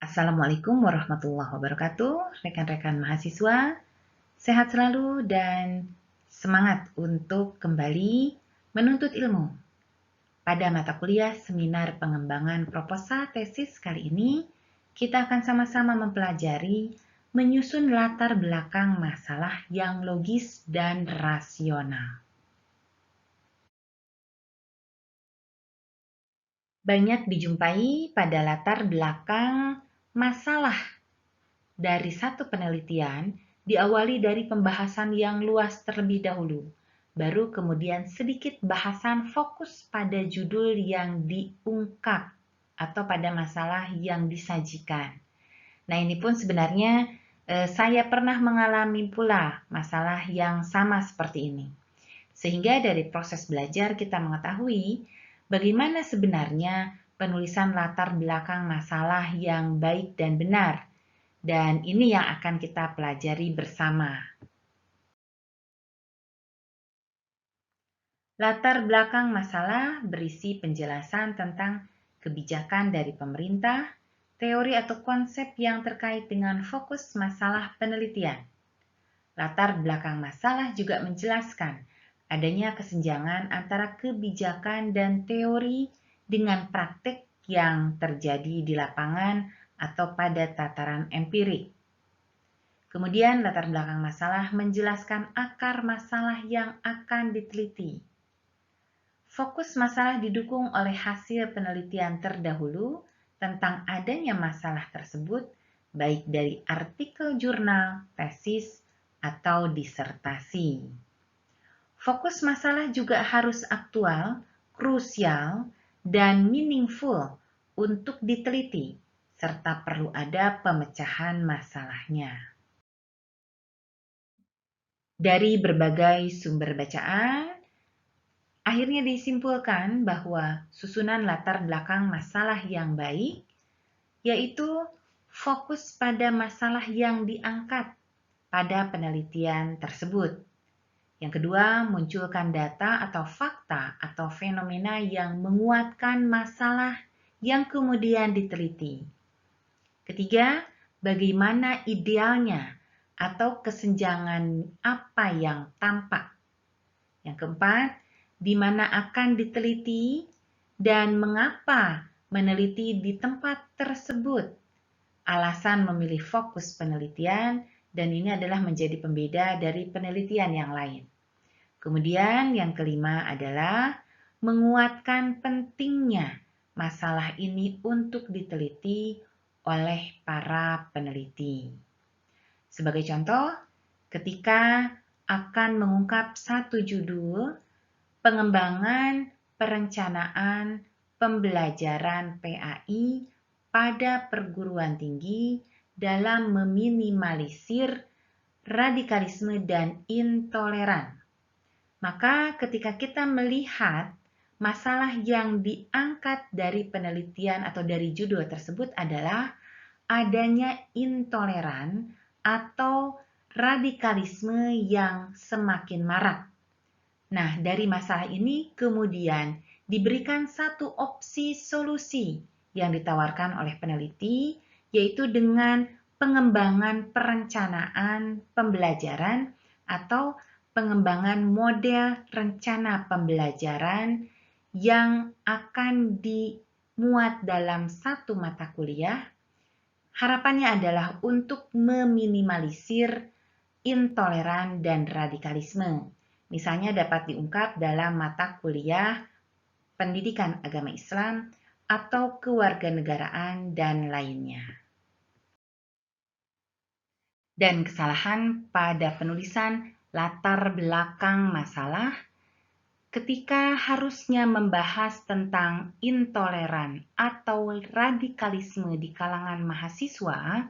Assalamualaikum warahmatullahi wabarakatuh, rekan-rekan mahasiswa. Sehat selalu dan semangat untuk kembali menuntut ilmu. Pada mata kuliah Seminar Pengembangan Proposal Tesis kali ini, kita akan sama-sama mempelajari menyusun latar belakang masalah yang logis dan rasional. Banyak dijumpai pada latar belakang masalah dari satu penelitian diawali dari pembahasan yang luas terlebih dahulu, baru kemudian sedikit bahasan fokus pada judul yang diungkap atau pada masalah yang disajikan. Nah, ini pun sebenarnya saya pernah mengalami pula masalah yang sama seperti ini. Sehingga dari proses belajar kita mengetahui bagaimana sebenarnya penulisan latar belakang masalah yang baik dan benar. Dan ini yang akan kita pelajari bersama. Latar belakang masalah berisi penjelasan tentang kebijakan dari pemerintah, teori atau konsep yang terkait dengan fokus masalah penelitian. Latar belakang masalah juga menjelaskan adanya kesenjangan antara kebijakan dan teori dengan praktik yang terjadi di lapangan atau pada tataran empirik. Kemudian latar belakang masalah menjelaskan akar masalah yang akan diteliti. Fokus masalah didukung oleh hasil penelitian terdahulu tentang adanya masalah tersebut, baik dari artikel jurnal, tesis, atau disertasi. Fokus masalah juga harus aktual, krusial, dan meaningful untuk diteliti, serta perlu ada pemecahan masalahnya. Dari berbagai sumber bacaan, akhirnya disimpulkan bahwa susunan latar belakang masalah yang baik yaitu fokus pada masalah yang diangkat pada penelitian tersebut. Yang kedua, munculkan data atau fakta atau fenomena yang menguatkan masalah yang kemudian diteliti. Ketiga, bagaimana idealnya atau kesenjangan apa yang tampak. Yang keempat, di mana akan diteliti dan mengapa meneliti di tempat tersebut. Alasan memilih fokus penelitian dan ini adalah menjadi pembeda dari penelitian yang lain. Kemudian yang kelima adalah menguatkan pentingnya masalah ini untuk diteliti oleh para peneliti. Sebagai contoh, ketika akan mengungkap satu judul, pengembangan perencanaan pembelajaran PAI pada perguruan tinggi dalam meminimalisir radikalisme dan intoleran. Maka ketika kita melihat masalah yang diangkat dari penelitian atau dari judul tersebut adalah adanya intoleran atau radikalisme yang semakin marak. Nah, dari masalah ini kemudian diberikan satu opsi solusi yang ditawarkan oleh peneliti, yaitu dengan pengembangan perencanaan pembelajaran atau pengembangan model rencana pembelajaran yang akan dimuat dalam satu mata kuliah. Harapannya adalah untuk meminimalisir intoleran dan radikalisme. Misalnya dapat diungkap dalam mata kuliah Pendidikan Agama Islam atau Kewarganegaraan dan lainnya. Dan kesalahan pada penulisan latar belakang masalah ketika harusnya membahas tentang intoleran atau radikalisme di kalangan mahasiswa,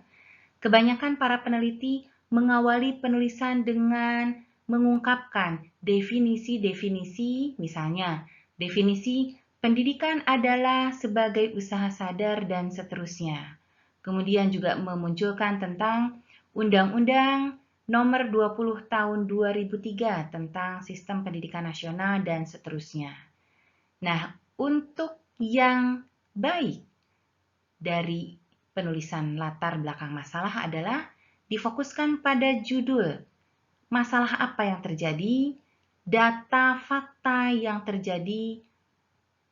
kebanyakan para peneliti mengawali penulisan dengan mengungkapkan definisi-definisi, misalnya definisi pendidikan adalah sebagai usaha sadar dan seterusnya. Kemudian juga memunculkan tentang Undang-Undang Nomor 20 Tahun 2003 tentang Sistem Pendidikan Nasional dan seterusnya. Nah, untuk yang baik dari penulisan latar belakang masalah adalah difokuskan pada judul, masalah apa yang terjadi, data fakta yang terjadi,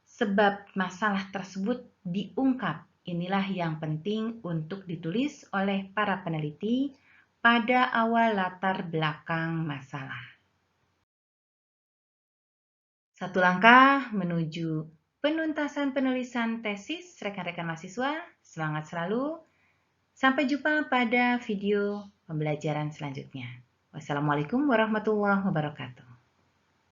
sebab masalah tersebut diungkap. Inilah yang penting untuk ditulis oleh para peneliti pada awal latar belakang masalah. Satu langkah menuju penuntasan penulisan tesis rekan-rekan mahasiswa. Semangat selalu. Sampai jumpa pada video pembelajaran selanjutnya. Wassalamualaikum warahmatullahi wabarakatuh.